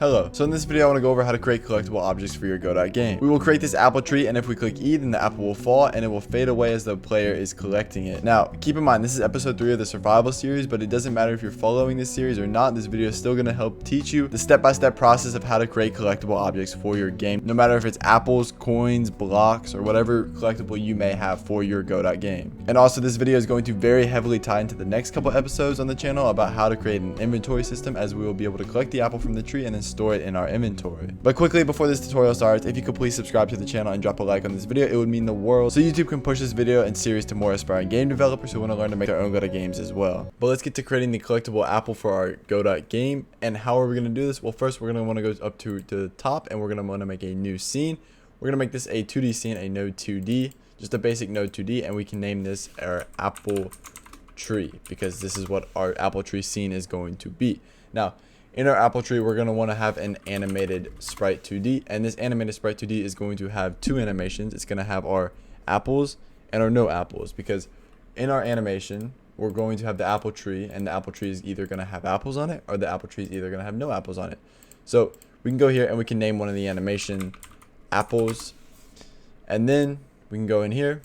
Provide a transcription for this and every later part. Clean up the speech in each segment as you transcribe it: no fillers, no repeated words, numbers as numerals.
Hello, so in this video I want to go over how to create collectible objects for your Godot game. We will create this apple tree, and if we click E, then the apple will fall and it will fade away as the player is collecting it. Now, keep in mind, this is episode 3 of the survival series, but it doesn't matter if you're following this series or not. This video is still going to help teach you the step-by-step process of how to create collectible objects for your game, no matter if it's apples, coins, blocks, or whatever collectible you may have for your Godot game. And also, this video is going to very heavily tie into the next couple episodes on the channel about how to create an inventory system, as we will be able to collect the apple from the tree and then store it in our inventory. But quickly, before this tutorial starts, if you could please subscribe to the channel and drop a like on this video, it would mean the world, so YouTube can push this video and series to more aspiring game developers who want to learn to make their own Godot games as well. But let's get to creating the collectible apple for our Godot game. And how are we going to do this? Well, first we're going to want to go up to the top, and we're going to want to make a new scene. We're going to make this a 2D scene, a node 2D, just a basic node 2D, and we can name this our apple tree, because this is what our apple tree scene is going to be. Now, in our apple tree, we're going to want to have an animated sprite 2D, and this animated sprite 2D is going to have two animations. It's going to have our apples and our no apples, because in our animation, we're going to have the apple tree, and the apple tree is either going to have apples on it, or the apple tree is either going to have no apples on it. So we can go here and we can name one of the animation apples, and then we can go in here.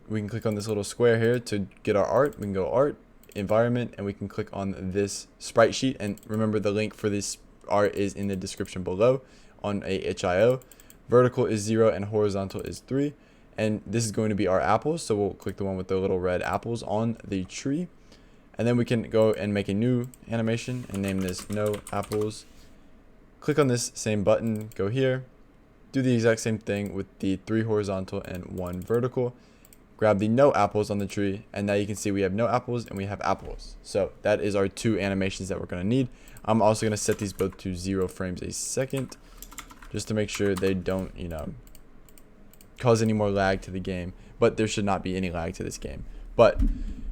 We can click on this little square here to get our art. We can go art, environment, and we can click on this sprite sheet. And remember, the link for this art is in the description below on a itch.io. Vertical is 0 and horizontal is 3. And this is going to be our apples. So we'll click the one with the little red apples on the tree. And then we can go and make a new animation and name this no apples. Click on this same button, go here, do the exact same thing with the 3 horizontal and 1 vertical. Grab the no apples on the tree, and now you can see we have no apples and we have apples. So that is our two animations that we're going to need. I'm also going to set these both to 0 frames a second, just to make sure they don't, cause any more lag to the game. But there should not be any lag to this game. But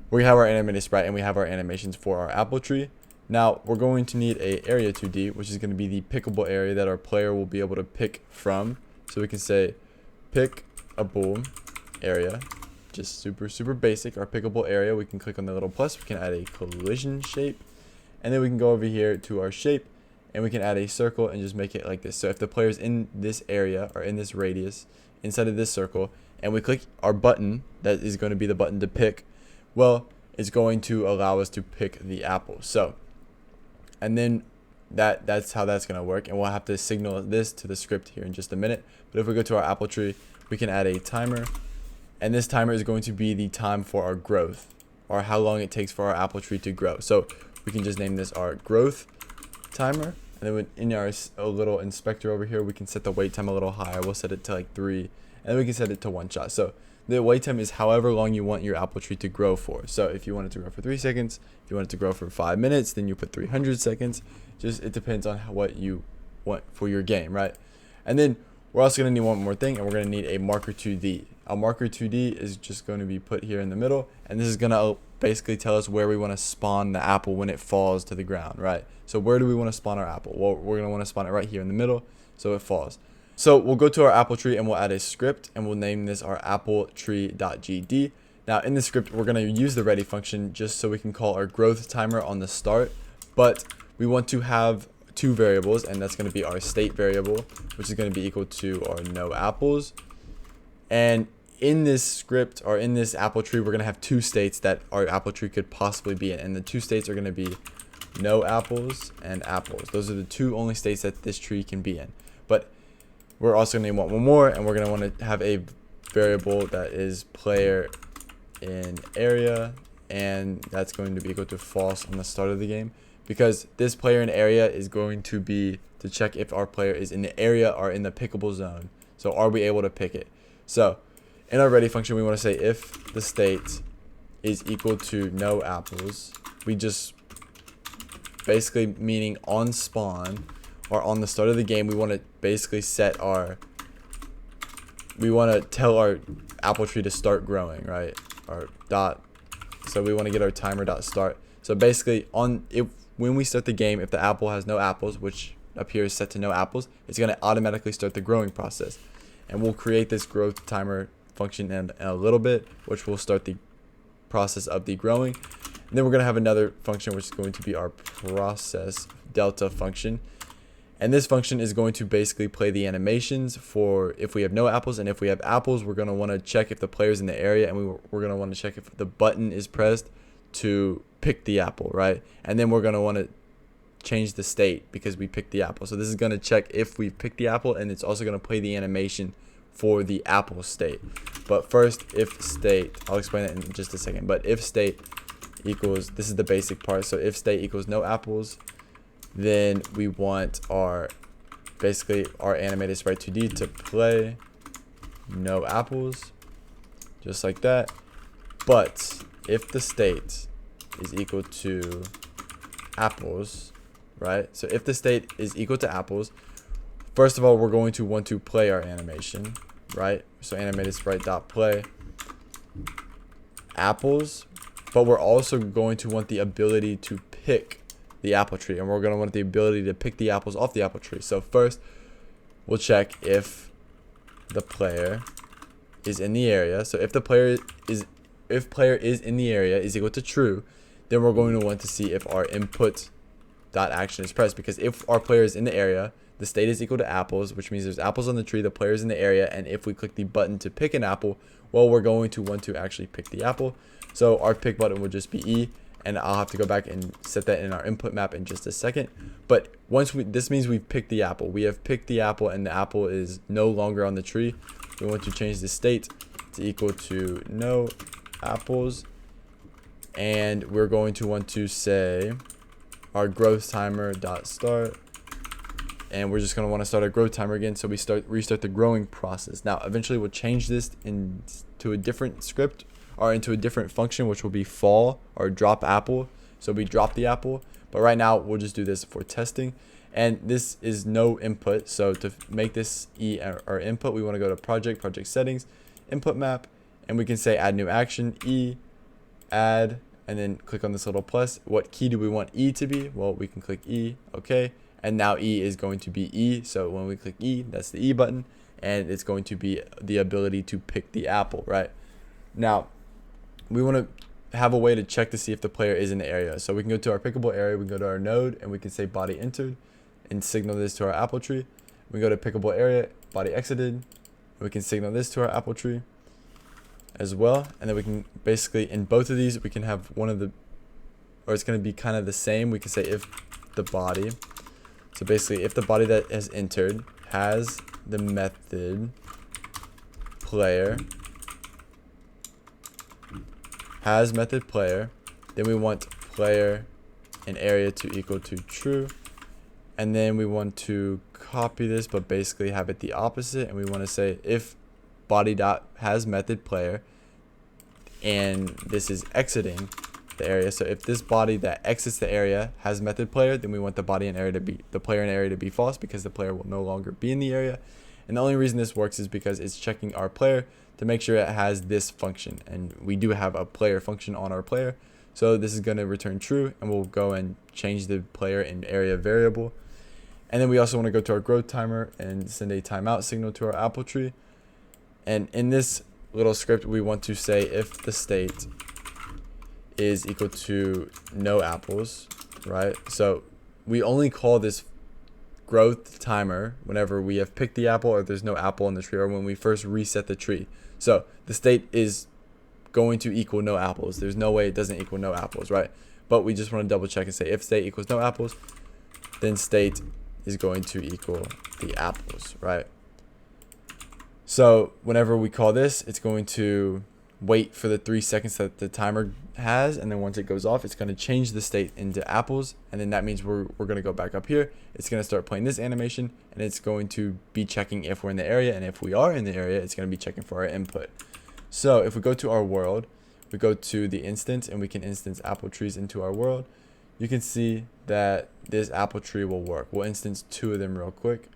we have our animated sprite and we have our animations for our apple tree. Now we're going to need a area 2D, which is going to be the pickable area that our player will be able to pick from. So we can say pickable area. Just super basic. Our pickable area, we can click on the little plus, we can add a collision shape, and then we can go over here to our shape and we can add a circle and just make it like this. So if the player's in this area or in this radius inside of this circle, and we click our button, that is going to be the button to pick, well, it's going to allow us to pick the apple. So, and then that's how that's going to work, and we'll have to signal this to the script here in just a minute. But if we go to our apple tree, we can add a timer. And this timer is going to be the time for our growth, or how long it takes for our apple tree to grow. So we can just name this our growth timer. And then in our little inspector over here, we can set the wait time a little higher. We'll set it to like 3, and then we can set it to 1 shot. So the wait time is however long you want your apple tree to grow for. So if you want it to grow for 3 seconds, if you want it to grow for 5 minutes, then you put 300 seconds. Just, it depends on what you want for your game, right? And then we're also going to need one more thing, and we're going to need a marker 2D. A marker 2D is just going to be put here in the middle, and this is going to basically tell us where we want to spawn the apple when it falls to the ground, right? So where do we want to spawn our apple? Well, we're going to want to spawn it right here in the middle, so it falls. So we'll go to our apple tree and we'll add a script, and we'll name this our apple tree.gd. Now in the script, we're going to use the ready function just so we can call our growth timer on the start, but we want to have 2 variables, and that's going to be our state variable, which is going to be equal to our no apples. And in this script, or in this apple tree, we're going to have 2 states that our apple tree could possibly be in. And the 2 states are going to be no apples and apples. Those are the 2 only states that this tree can be in. But we're also going to want one more, and we're going to want to have a variable that is player in area, and that's going to be equal to false on the start of the game. Because this player in area is going to be to check if our player is in the area or in the pickable zone. So are we able to pick it? So in our ready function, we want to say if the state is equal to no apples, we just basically meaning on spawn or on the start of the game, we want to basically we want to tell our apple tree to start growing, right? Our dot. So we want to get our timer dot start. So basically when we start the game, if the apple has no apples, which up here is set to no apples, it's going to automatically start the growing process. And we'll create this growth timer function in a little bit, which will start the process of the growing. And then we're going to have another function, which is going to be our process delta function. And this function is going to basically play the animations for if we have no apples, and if we have apples, we're going to want to check if the player's in the area, and we're going to want to check if the button is pressed to pick the apple, right? And then we're going to want to change the state because we picked the apple. So this is going to check if we picked the apple, and it's also going to play the animation for the apple state. But first, if state, I'll explain that in just a second, but if state equals, this is the basic part, so if state equals no apples, then we want our basically our animated sprite 2D to play no apples, just like that. But if the state is equal to apples, right? So if the state is equal to apples, first of all, we're going to want to play our animation, right? So animated sprite dot play apples, but we're also going to want the ability to pick the apple tree, and we're going to want the ability to pick the apples off the apple tree. So first, we'll check if the player is in the area. So if the player is in the area is equal to true, then we're going to want to see if our input dot action is pressed, because if our player is in the area, the state is equal to apples, which means there's apples on the tree, the player is in the area, and if we click the button to pick an apple, well, we're going to want to actually pick the apple. So our pick button would just be E, and I'll have to go back and set that in our input map in just a second. But this means we've picked the apple. We have picked the apple, and the apple is no longer on the tree. We want to change the state to equal to no apples, and we're going to want to say our growth timer dot start, and we're just going to want to start our growth timer again, so we restart the growing process. Now eventually we'll change this into a different script, or into a different function, which will be fall or drop apple. So we drop the apple, but right now we'll just do this for testing. And this is no input, so to make this our input, we want to go to project settings, input map, and we can say add new action, E, add, and then click on this little plus. What key do we want E to be? Well, we can click E, okay, and now E is going to be E. So when we click E, that's the E button, and it's going to be the ability to pick the apple, right? Now we want to have a way to check to see if the player is in the area. So we can go to our pickable area, we can go to our node, and we can say body entered and signal this to our apple tree. We go to pickable area, body exited, and we can signal this to our apple tree as well. And then we can basically, in both of these, we can have one of the, or it's going to be kind of the same. We can say if the body, so basically if the body that has entered has the method player, then we want player and area to equal to true, and then we want to copy this but basically have it the opposite, and we want to say if body dot has method player, and this is exiting the area. So if this body that exits the area has method player, then we want the body and area to be, the player and area to be false, because the player will no longer be in the area. And the only reason this works is because it's checking our player to make sure it has this function, and we do have a player function on our player. So this is going to return true, and we'll go and change the player and area variable. And then we also want to go to our growth timer and send a timeout signal to our apple tree. And in this little script, we want to say if the state is equal to no apples, right? So we only call this growth timer whenever we have picked the apple or there's no apple in the tree, or when we first reset the tree. So the state is going to equal no apples. There's no way it doesn't equal no apples, right? But we just want to double check and say if state equals no apples, then state is going to equal the apples, right? So whenever we call this, it's going to wait for the 3 seconds that the timer has, and then once it goes off, it's going to change the state into apples, and then that means we're going to go back up here. It's going to start playing this animation, and it's going to be checking if we're in the area, and if we are in the area, it's going to be checking for our input. So if we go to our world, we go to the instance, and we can instance apple trees into our world. You can see that this apple tree will work. We'll instance 2 of them real quick.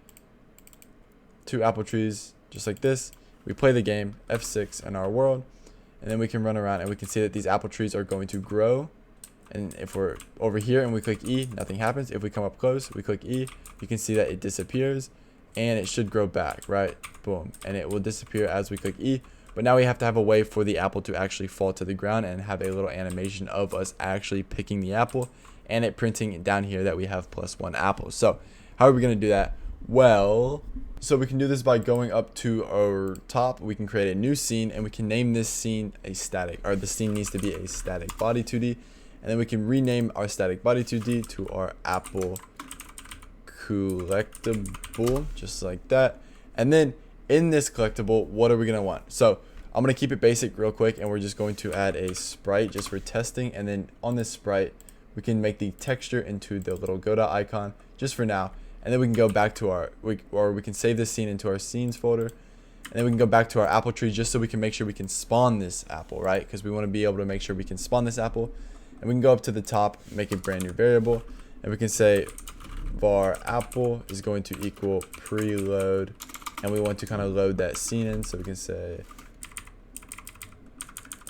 2 apple trees, just like this. We play the game, F6 in our world, and then we can run around and we can see that these apple trees are going to grow. And if we're over here and we click E, nothing happens. If we come up close, we click E, you can see that it disappears, and it should grow back, right? Boom. And it will disappear as we click E. But now we have to have a way for the apple to actually fall to the ground and have a little animation of us actually picking the apple and it printing down here that we have +1 apples. So How are we going to do that? Well, so we can do this by going up to our top. We can create a new scene, and we can name this scene a static, or the scene needs to be a static body 2D. And then we can rename our static body 2D to our Apple collectible, just like that. And then in this collectible, what are we going to want? So I'm going to keep it basic real quick, and we're just going to add a sprite just for testing. And then on this sprite, we can make the texture into the little Godot icon just for now. And then we can go back to our, or we can save this scene into our scenes folder. And then we can go back to our apple tree just so we can make sure we can spawn this apple, right? Because we want to be able to make sure we can spawn this apple. And we can go up to the top, make a brand new variable. And we can say var apple is going to equal preload. And we want to kind of load that scene in. So we can say,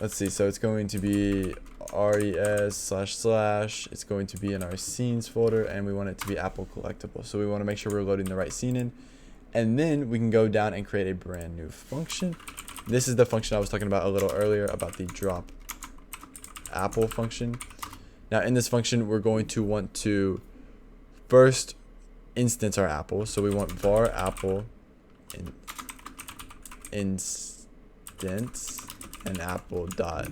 let's see, so it's going to be res / it's going to be in our scenes folder, and we want it to be Apple collectible. So we want to make sure we're loading the right scene in. And then we can go down and create a brand new function. This is the function I was talking about a little earlier about the drop apple function. Now in this function, we're going to want to first instance our apple. So we want var apple instance and apple dot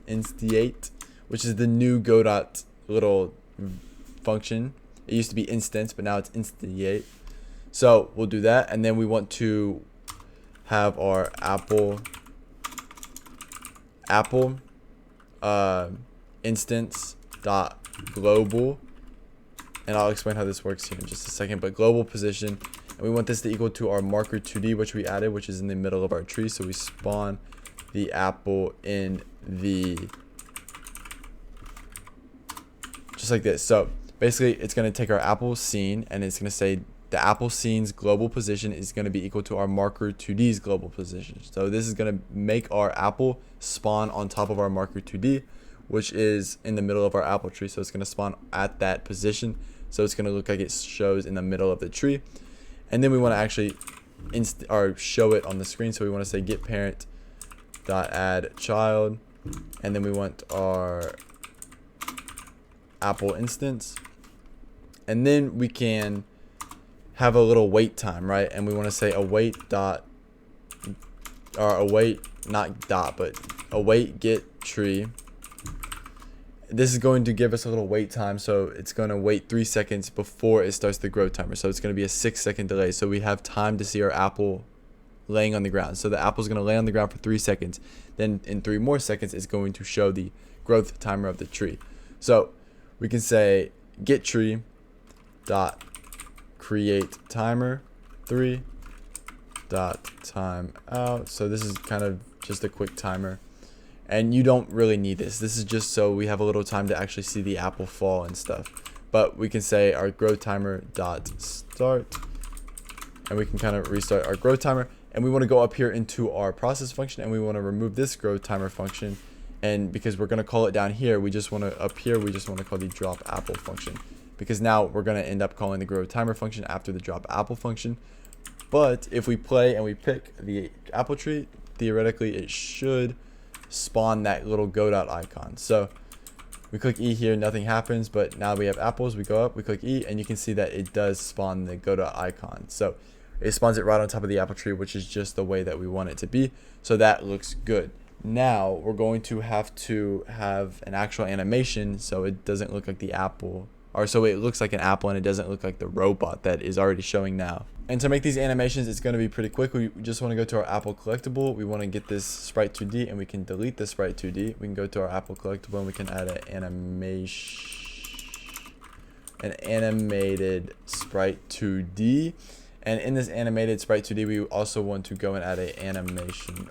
instiate, which is the new Godot little function. It used to be instance, but now it's instiate. So we'll do that, and then we want to have our apple instance dot global, and I'll explain how this works here in just a second. But global position, and we want this to equal to our marker 2D, which we added, which is in the middle of our tree. So we spawn the apple in the, just like this. So basically it's going to take our apple scene, and it's going to say the apple scene's global position is going to be equal to our marker 2D's global position. So this is going to make our apple spawn on top of our marker 2D, which is in the middle of our apple tree. So it's going to spawn at that position. So it's going to look like it shows in the middle of the tree. And then we want to actually show it on the screen. So we want to say get parent dot add child, and then we want our apple instance, and then we can have a little wait time, right? And we want to say await dot, or await, not dot, but await get tree. This is going to give us a little wait time, so it's going to wait 3 seconds before it starts the grow timer. So it's going to be a 6-second delay, so we have time to see our apple laying on the ground. So the apple is going to lay on the ground for 3 seconds. Then in 3 more seconds, it's going to show the growth timer of the tree. So we can say get tree dot create timer 3 dot time out. So this is kind of just a quick timer, and you don't really need this. This is just so we have a little time to actually see the apple fall and stuff. But we can say our grow timer dot start, and we can kind of restart our grow timer. And we want to go up here into our process function, and we want to remove this grow timer function. And because we're going to call it down here, we just want to, up here, we just want to call the drop apple function, because now we're going to end up calling the grow timer function after the drop apple function. But if we play and we pick the apple tree, theoretically it should spawn that little Godot icon. So we click E here, nothing happens, but now we have apples. We go up, we click E, and you can see that it does spawn the Godot icon. So it spawns it right on top of the apple tree, which is just the way that we want it to be. So that looks good. Now we're going to have an actual animation, so it doesn't look like the apple, or so it looks like an apple and it doesn't look like the robot that is already showing now. And to make these animations, it's going to be pretty quick. We just want to go to our Apple collectible. We want to get this sprite 2D, and we can delete the sprite 2D. We can go to our Apple collectible, and we can add an animated sprite 2D. And in this animated sprite 2D, we also want to go and add an animation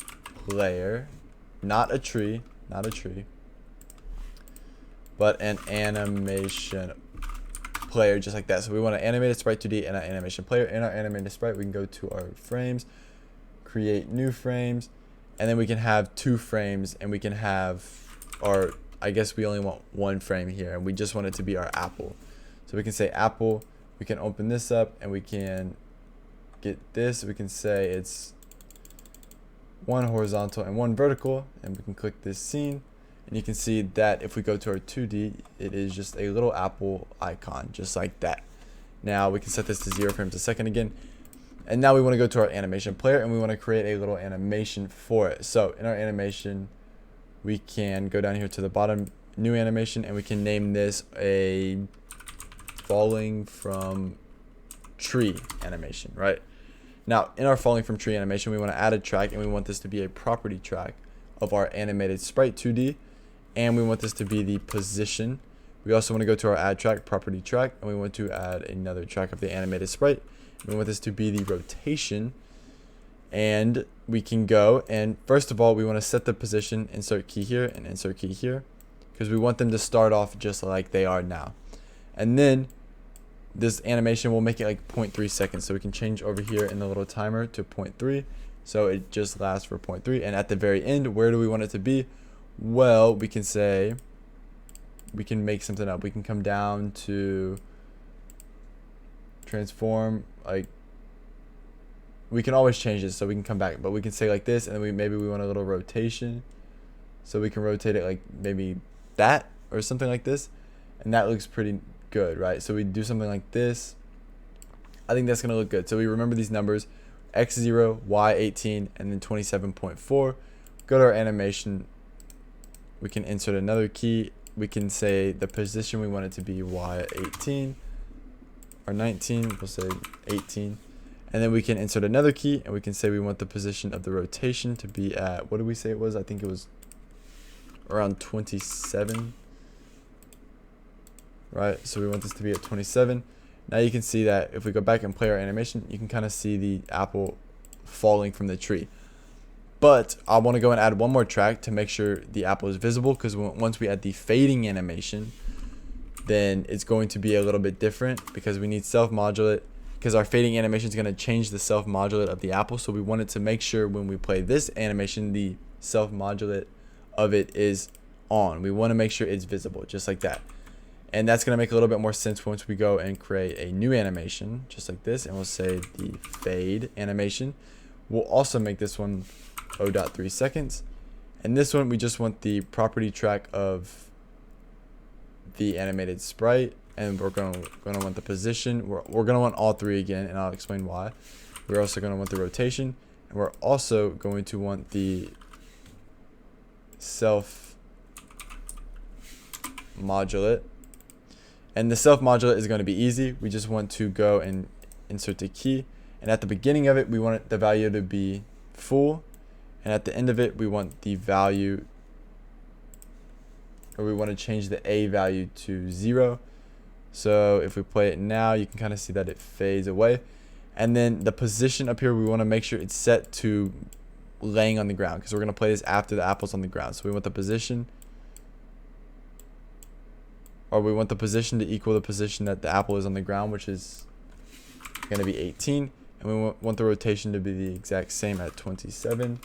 player, not a tree, but an animation player, just like that. So we want an animated sprite 2D and an animation player. In our animated sprite, we can go to our frames, create new frames, and then we can have 2 frames, and we can have, or I guess we only want 1 frame here, and we just want it to be our apple. So we can say apple, we can open this up, and we can get this. We can say it's 1 horizontal and 1 vertical, and we can click this scene. And you can see that if we go to our 2D, it is just a little apple icon, just like that. Now we can set this to 0 frames a second again. And now we want to go to our animation player and we want to create a little animation for it. So in our animation, we can go down here to the bottom, new animation, and we can name this a falling from tree animation, right? Now in our falling from tree animation, we want to add a track and we want this to be a property track of our animated sprite 2D. And we want this to be the position. We also want to go to our add track, property track, and we want to add another track of the animated sprite. We want this to be the rotation. And we can go, and first of all, we want to set the position, insert key here and insert key here, because we want them to start off just like they are now. And then this animation will make it like 0.3 seconds. So we can change over here in the little timer to 0.3. So it just lasts for 0.3. And at the very end, where do we want it to be? Well, we can say, we can make something up. We can come down to transform, like, we can always change this, so we can come back, but we can say like this, and then maybe we want a little rotation, so we can rotate it like maybe that or something like this, and that looks pretty good, right? So we do something like this. I think that's gonna look good. So we remember these numbers, x0, y18, and then 27.4. Go to our animation. We can insert another key. We can say the position we want it to be y18 or 19. We'll say 18. And then we can insert another key and we can say we want the position of the rotation to be at, what did we say it was? I think it was around 27. Right? So we want this to be at 27. Now you can see that if we go back and play our animation, you can kind of see the apple falling from the tree. But I want to go and add one more track to make sure the apple is visible, because once we add the fading animation, then it's going to be a little bit different because we need self-modulate, because our fading animation is going to change the self-modulate of the apple. So we wanted to make sure when we play this animation, the self-modulate of it is on. We want to make sure it's visible, just like that. And that's going to make a little bit more sense once we go and create a new animation, just like this. And we'll say the fade animation. We'll also make this one 0.3 seconds. And this one, we just want the property track of the animated sprite. And we're going to want the position. We're going to want all three again, and I'll explain why. We're also going to want the rotation. And we're also going to want the self-modulate. And the self-modulate is going to be easy. We just want to go and insert the key. And at the beginning of it, we want the value to be full. And at the end of it, we want the value, or we want to change the A value to 0. So if we play it now, you can kind of see that it fades away. And then the position up here, we want to make sure it's set to laying on the ground, because we're going to play this after the apple's on the ground. So we want the position, or we want the position to equal the position that the apple is on the ground, which is going to be 18. And we want the rotation to be the exact same at 27,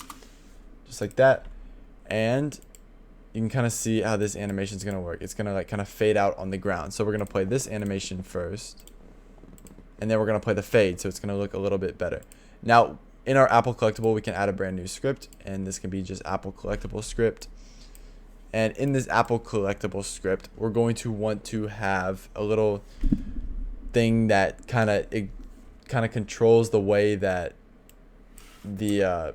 just like that. And you can kind of see how this animation is going to work. It's going to like kind of fade out on the ground. So we're going to play this animation first, and then we're going to play the fade, so it's going to look a little bit better. Now, in our Apple collectible, we can add a brand new script, and this can be just Apple collectible script. And in this Apple collectible script, we're going to want to have a little thing that kind of controls the way that the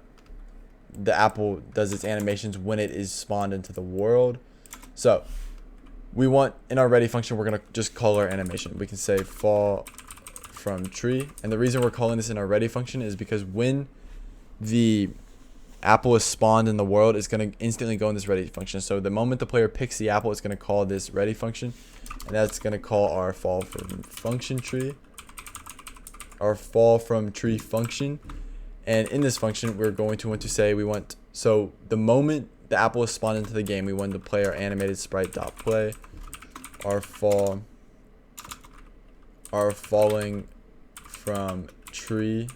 apple does its animations when it is spawned into the world. So we want, in our ready function, we're going to just call our animation. We can say fall from tree. And the reason we're calling this in our ready function is because when the apple is spawned in the world, it's going to instantly go in this ready function. So the moment the player picks the apple, it's going to call this ready function, and that's going to call our fall from function tree, our fall from tree function. And in this function, we're going to want to say we want, so the moment the apple is spawned into the game, we want to play our animated sprite dot play our falling from tree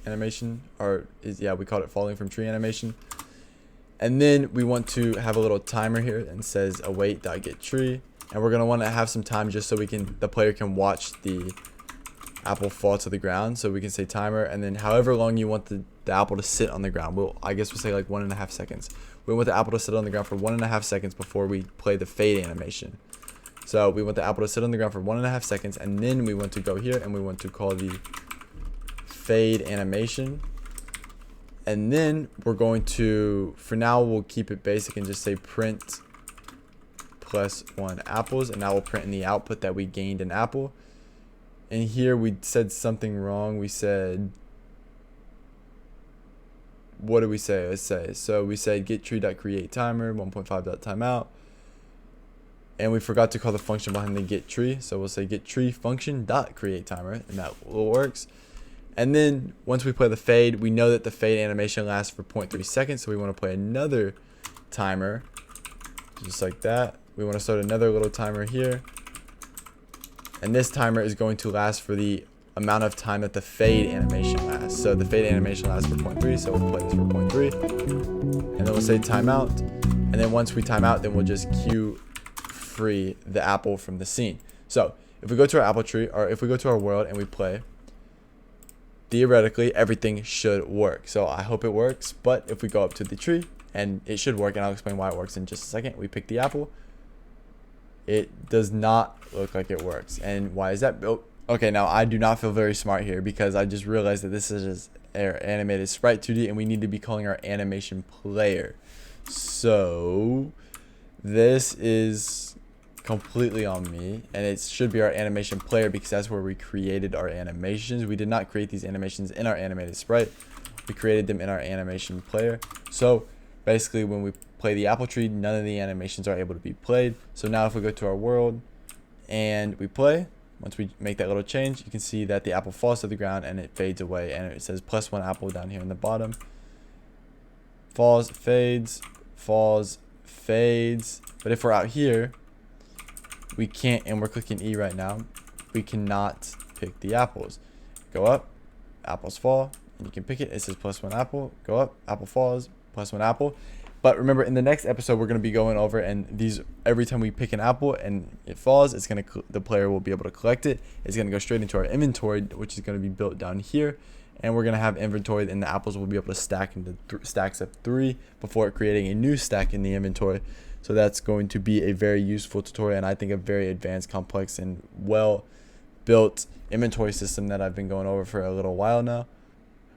animation, we called it falling from tree animation. And then we want to have a little timer here and says await dot get tree, and we're going to want to have some time just so the player can watch the apple fall to the ground. So we can say timer, and then however long you want the apple to sit on the ground. I guess we'll say like 1.5 seconds. We want the apple to sit on the ground for 1.5 seconds before we play the fade animation. So we want the apple to sit on the ground for 1.5 seconds, and then we want to go here and we want to call the fade animation. And then we're going to, for now, we'll keep it basic and just say print +1 apples, and now we'll print in the output that we gained an apple. And here we said something wrong. We said, what did we say? Let's say, so we said get tree.create timer 1.5.timeout, and we forgot to call the function behind the get tree. So we'll say get tree function.create timer, and that works. And then once we play the fade, we know that the fade animation lasts for 0.3 seconds. So we want to play another timer, just like that. We want to start another little timer here. And this timer is going to last for the amount of time that the fade animation lasts. So the fade animation lasts for 0.3. So we'll play this for 0.3. And then we'll say timeout. And then once we time out, then we'll just queue free the apple from the scene. So if we go to our apple tree, or if we go to our world and we play, theoretically everything should work. So I hope it works. But if we go up to the tree, and it should work, and I'll explain why it works in just a second. We pick the apple. It does not look like it works. And why is that? Oh, okay, now I do not feel very smart here, because I just realized that this is just our animated sprite 2D, and we need to be calling our animation player. So this is completely on me, and it should be our animation player, because that's where we created our animations. We did not create these animations in our animated sprite. We created them in our animation player. So basically, when we play the apple tree, none of the animations are able to be played. So now if we go to our world and we play, once we make that little change, you can see that the apple falls to the ground and it fades away, and it says +1 apple down here in the bottom. Falls, fades, falls, fades. But if we're out here, we can't, and we're clicking E right now, we cannot pick the apples. Go up, apples fall, and you can pick it. It says +1 apple. Go up, apple falls, +1 apple. But remember, in the next episode, we're going to be going over, and these, every time we pick an apple and it falls, it's going to, the player will be able to collect it. It's going to go straight into our inventory, which is going to be built down here, and we're going to have inventory, and the apples will be able to stack into stacks of 3 before creating a new stack in the inventory. So that's going to be a very useful tutorial, and I think a very advanced, complex, and well built inventory system that I've been going over for a little while now.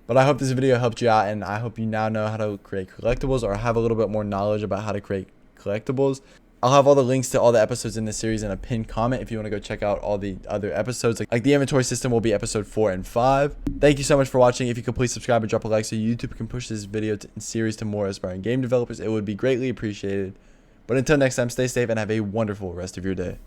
But I hope this video helped you out, and I hope you now know how to create collectibles, or have a little bit more knowledge about how to create collectibles. I'll have all the links to all the episodes in this series in a pinned comment if you want to go check out all the other episodes. Like the inventory system will be episode 4 and 5. Thank you so much for watching. If you could please subscribe and drop a like so YouTube can push this video series to more aspiring game developers, it would be greatly appreciated. But until next time, stay safe and have a wonderful rest of your day.